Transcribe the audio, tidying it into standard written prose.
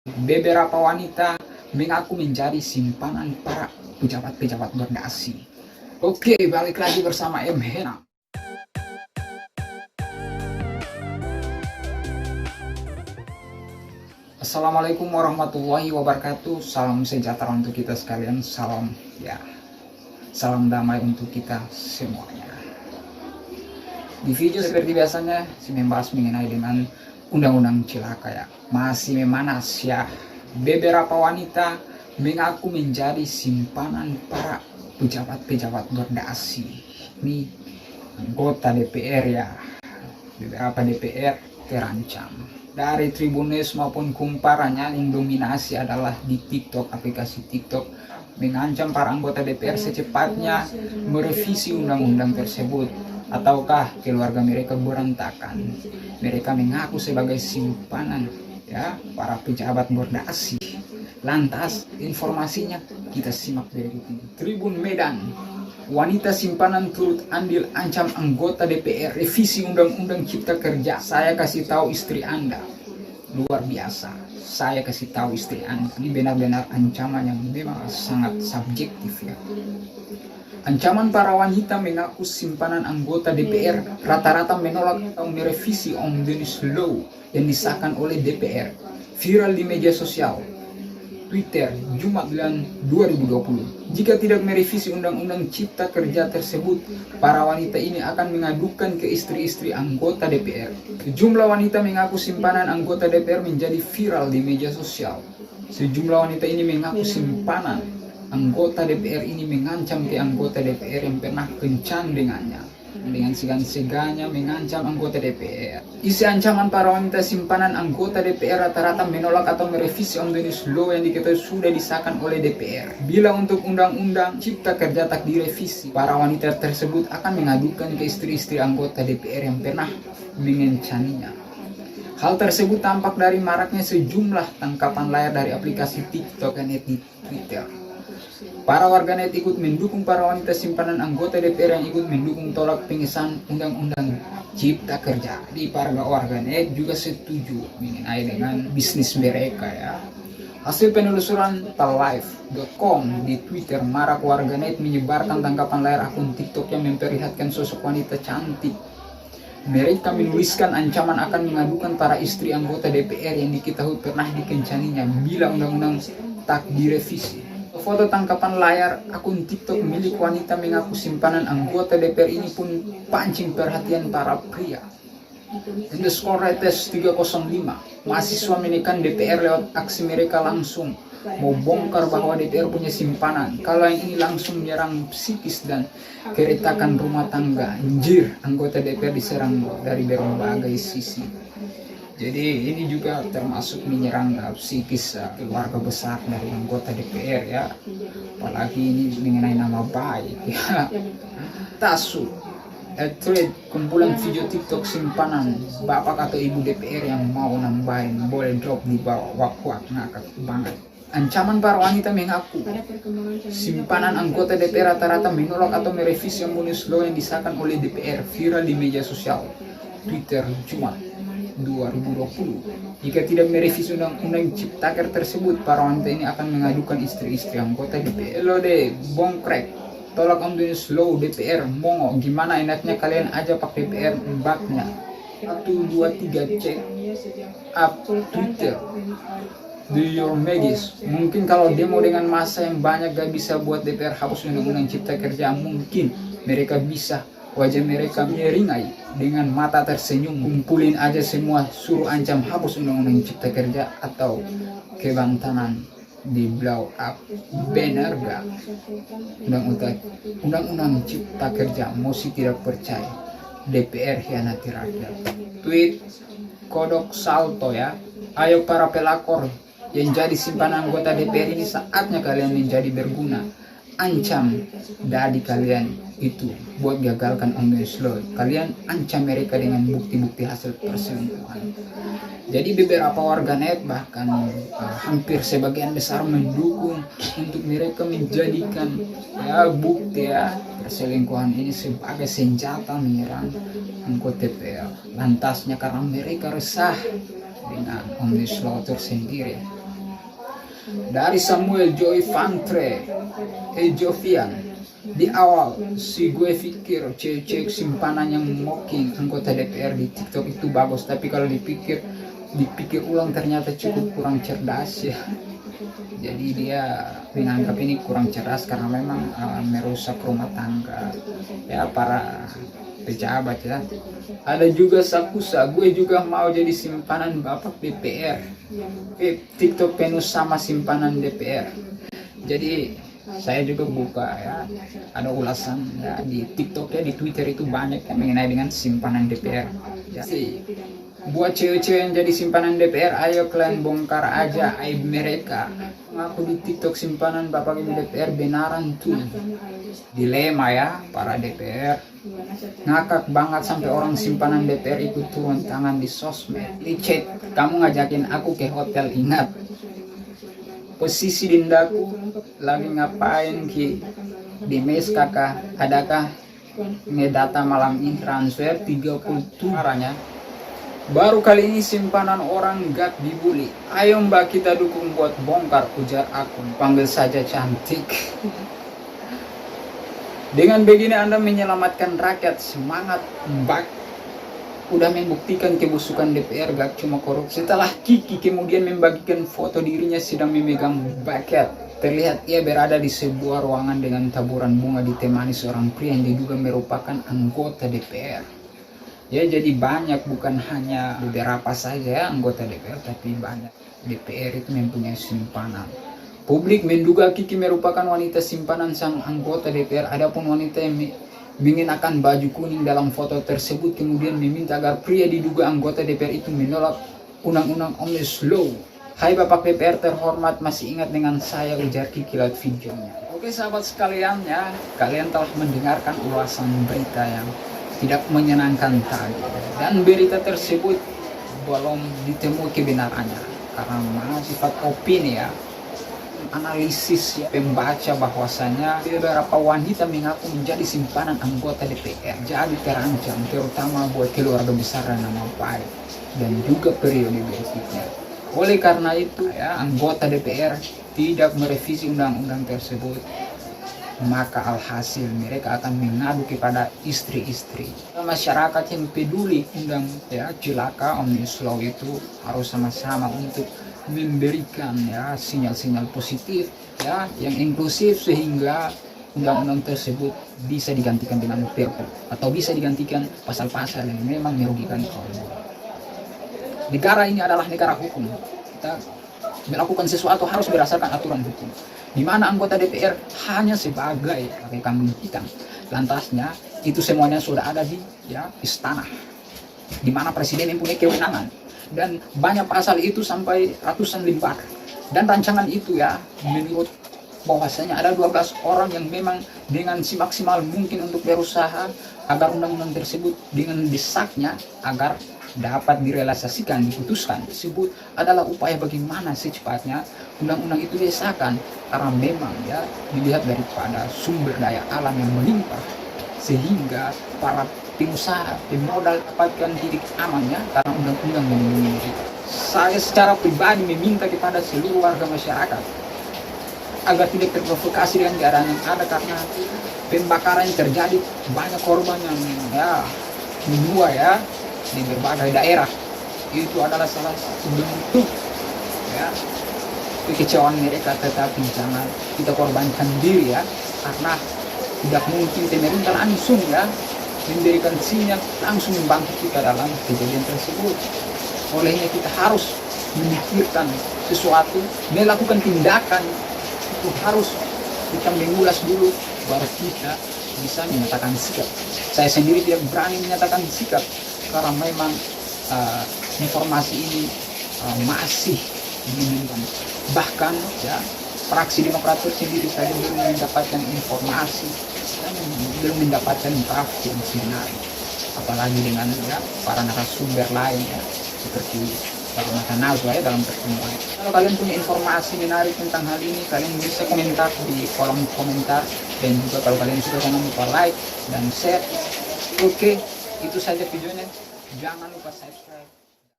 Beberapa wanita mengaku menjadi simpanan para pejabat-pejabat berdasi. Oke, balik lagi bersama M. Hena. Assalamualaikum warahmatullahi wabarakatuh. Salam sejahtera untuk kita sekalian. Salam damai untuk kita semuanya. Di video seperti biasanya, saya membahas mengenai dengan undang-undang cilaka ya. Masih memanas ya. Beberapa wanita mengaku menjadi simpanan para pejabat-pejabat berdasi. Ini anggota DPR ya. Beberapa DPR terancam. Dari Tribunnews maupun Kumpar yang dominasi adalah di TikTok, aplikasi TikTok, mengancam para anggota DPR secepatnya merevisi undang-undang tersebut, ataukah keluarga mereka berantakan. Mereka mengaku sebagai simpanan ya para pejabat berdasi. Lantas informasinya kita simak dari Tribun Medan. Wanita simpanan turut andil ancam anggota DPR revisi undang-undang cipta kerja. Saya kasih tahu istri Anda. Luar biasa. Saya kasih tahu istri Anda. Ini benar-benar ancaman yang memang sangat subjektif ya. Ancaman para wanita mengaku simpanan anggota DPR rata-rata menolak atau merevisi Omnibus Law yang disahkan oleh DPR. Viral di media sosial Twitter, Jumat 9 2020. Jika tidak merevisi undang-undang cipta kerja tersebut, para wanita ini akan mengadukan ke istri-istri anggota DPR. Sejumlah wanita mengaku simpanan anggota DPR menjadi viral di media sosial. Sejumlah wanita ini mengaku simpanan anggota DPR ini mengancam ke anggota DPR yang pernah kencan dengannya. Dengan segan-segannya mengancam anggota DPR. Isi ancaman para wanita simpanan anggota DPR rata-rata menolak atau merevisi Omnibus Law yang diketahui sudah disahkan oleh DPR. Bila untuk undang-undang cipta kerja tak direvisi, para wanita tersebut akan mengadukan ke istri-istri anggota DPR yang pernah mengencaninya. Hal tersebut tampak dari maraknya sejumlah tangkapan layar dari aplikasi TikTok dan di Twitter. Para warganet ikut mendukung para wanita simpanan anggota DPR yang ikut mendukung tolak pengesahan undang-undang cipta kerja. Di para warganet juga setuju mengenai dengan bisnis mereka ya. Hasil penelusuran tallive.com di Twitter, marak warganet menyebarkan tangkapan layar akun TikTok yang memperlihatkan sosok wanita cantik. Mereka menuliskan ancaman akan mengadukan para istri anggota DPR yang diketahui pernah dikencaninya bila undang-undang tak direvisi. Foto tangkapan layar akun TikTok milik wanita mengaku simpanan anggota DPR ini pun pancing perhatian para pria. _retes 305, mahasiswa menekan DPR lewat aksi mereka langsung mau bongkar bahwa DPR punya simpanan. Kalau yang ini langsung menyerang psikis dan keretakan rumah tangga. Anjir, anggota DPR diserang dari berbagai sisi. Jadi ini juga termasuk menyerang psikis keluarga besar dari anggota DPR ya. Apalagi ini mengenai nama baik ya. Tasu, thread kumpulan video TikTok simpanan bapak atau ibu DPR yang mau nambahin boleh drop di bawah. Wak ngakak banget. Ancaman para wanita mengaku simpanan anggota DPR rata-rata menolak atau merevisi Omnibus Law yang disahkan oleh DPR. Viral di media sosial Twitter Jumat 2020. Jika tidak merevisi undang-undang ciptaker tersebut, para wanita ini akan mengadukan istri-istri anggota DPR. Lode bongkrek, tolak Omnibus Law DPR, mongo. Gimana enaknya kalian aja pakai DPR mbaknya. 1, 2, 3 cek up Twitter. Do your magis. Mungkin kalau demo dengan massa yang banyak gak bisa buat DPR hapus undang-undang cipta kerja, mungkin mereka bisa. Wajah mereka meringai dengan mata tersenyum. Kumpulin aja semua, suruh ancam hapus undang-undang cipta kerja atau kebantanan di blow up. Benar gak? Undang-undang cipta kerja masih tidak percaya. DPR hianati rakyat. Tweet Kodok Salto ya. Ayo para pelakor yang jadi simpanan anggota DPR ini, saatnya kalian menjadi berguna. Ancam dadi kalian itu buat gagalkan Omnibus Law. Kalian ancam mereka dengan bukti-bukti hasil perselingkuhan. Jadi beberapa warganet bahkan hampir sebagian besar mendukung untuk mereka menjadikan ya bukti ya perselingkuhan ini sebagai senjata menyerang anggota DPR. Lantasnya karena mereka resah dengan Omnibus Law tersendiri. dari Samuel Joy Vantre Jovian. Di awal si gue pikir cek simpanan yang mocking anggota DPR di TikTok itu bagus, tapi kalau dipikir ulang ternyata cukup kurang cerdas ya. Jadi dia menganggap ini kurang cerdas karena memang merusak rumah tangga ya para pejabat ya. Ada juga Sakusa, gue juga mau jadi simpanan bapak DPR. TikTok penuh sama simpanan DPR. Jadi saya juga buka ya, ada ulasan ya di TikTok ya, di Twitter itu banyak yang mengenai dengan simpanan DPR. Ya. Buat cewek-cewek yang jadi simpanan DPR, ayo kalian bongkar aja aib mereka. Ngaku di TikTok simpanan bapak ibu DPR benaran tuh. Dilema ya para DPR. Ngakak banget sampai orang simpanan DPR ikut turun tangan di sosmed. Di chat, kamu ngajakin aku ke hotel, ingat. Posisi dindaku lagi ngapain ki di mes kakak, adakah ngedata malam ini transfer 30 arahnya. Baru kali ini simpanan orang gak dibully. Ayo mbak kita dukung buat bongkar, ujar akun, panggil saja cantik. Dengan begini Anda menyelamatkan rakyat, semangat mbak. Udah membuktikan kebusukan DPR gak cuma korupsi. Setelah Kiki kemudian membagikan foto dirinya sedang memegang bucket, terlihat ia berada di sebuah ruangan dengan taburan bunga ditemani seorang pria yang diduga merupakan anggota DPR. Ya jadi banyak, bukan hanya beberapa saja anggota DPR, tapi banyak. DPR itu mempunyai simpanan. Publik menduga Kiki merupakan wanita simpanan sang anggota DPR. Adapun wanita yang mengenakan baju kuning dalam foto tersebut kemudian meminta agar pria diduga anggota DPR itu menolak undang-undang Omnibus Law. Hai Bapak DPR terhormat, masih ingat dengan saya, ujar Kiki lewat videonya. Oke sahabat sekalian ya, kalian telah mendengarkan ulasan berita yang tidak menyenangkan tadi. Dan berita tersebut belum ditemui kebenarannya karena masih sifat opini ya. Analisis ya, pembaca bahwasanya beberapa wanita mengaku menjadi simpanan anggota DPR jadi terancam, terutama buat keluarga besar dan nama baik dan juga periode berikutnya. Oleh karena itu ya, anggota DPR tidak merevisi undang-undang tersebut, maka alhasil mereka akan mengadu kepada istri-istri. Masyarakat yang peduli undang ya cilaka Omnibus Law itu harus sama-sama untuk memberikan ya sinyal-sinyal positif ya yang inklusif sehingga undang-undang tersebut bisa digantikan dengan perpu atau bisa digantikan pasal-pasal yang memang merugikan kaum buruh. Negara ini adalah negara hukum. Kita melakukan sesuatu harus berdasarkan aturan hukum, di mana anggota DPR hanya sebagai kambing hitam. Lantasnya itu semuanya sudah ada di ya istana, di mana presiden mempunyai kewenangan. Dan banyak pasal itu sampai ratusan lembar. Dan rancangan itu ya menurut bahwasanya ada 12 orang yang memang dengan semaksimal mungkin untuk berusaha agar undang-undang tersebut dengan desaknya agar dapat direalisasikan, diputuskan. Tersebut adalah upaya bagaimana secepatnya undang-undang itu disahkan, karena memang ya dilihat daripada sumber daya alam yang melimpah sehingga para pengusaha, pemodal dapatkan titik amannya karena undang-undang melindungi mereka. Saya secara pribadi meminta kepada seluruh warga masyarakat agar tidak terprovokasi dengan keadaan yang ada, karena pembakaran yang terjadi banyak korban yang ya menua ya di berbagai daerah. Itu adalah salah satu bentuk ya kekecewaan mereka, tetapi jangan kita korbankan diri ya, karena tidak mungkin pemerintah langsung ya memberikan sinyal langsung membangkit dalam kejadian tersebut. Olehnya kita harus memikirkan sesuatu, melakukan tindakan itu harus kita mengulas dulu baru kita bisa menyatakan sikap. Saya sendiri tidak berani menyatakan sikap karena memang informasi ini masih dibingungkan. Bahkan ya fraksi Demokrat sendiri saya belum mendapatkan informasi dan belum mendapatkan draft yang sebenarnya, apalagi dengan ya para narasumber lain ya seperti Pak Nazwa ya dalam pertemuan. Kalau kalian punya informasi menarik tentang hal ini, kalian bisa komentar di kolom komentar, dan juga kalau kalian suka jangan lupa like dan share. Oke, itu saja videonya. Jangan lupa subscribe.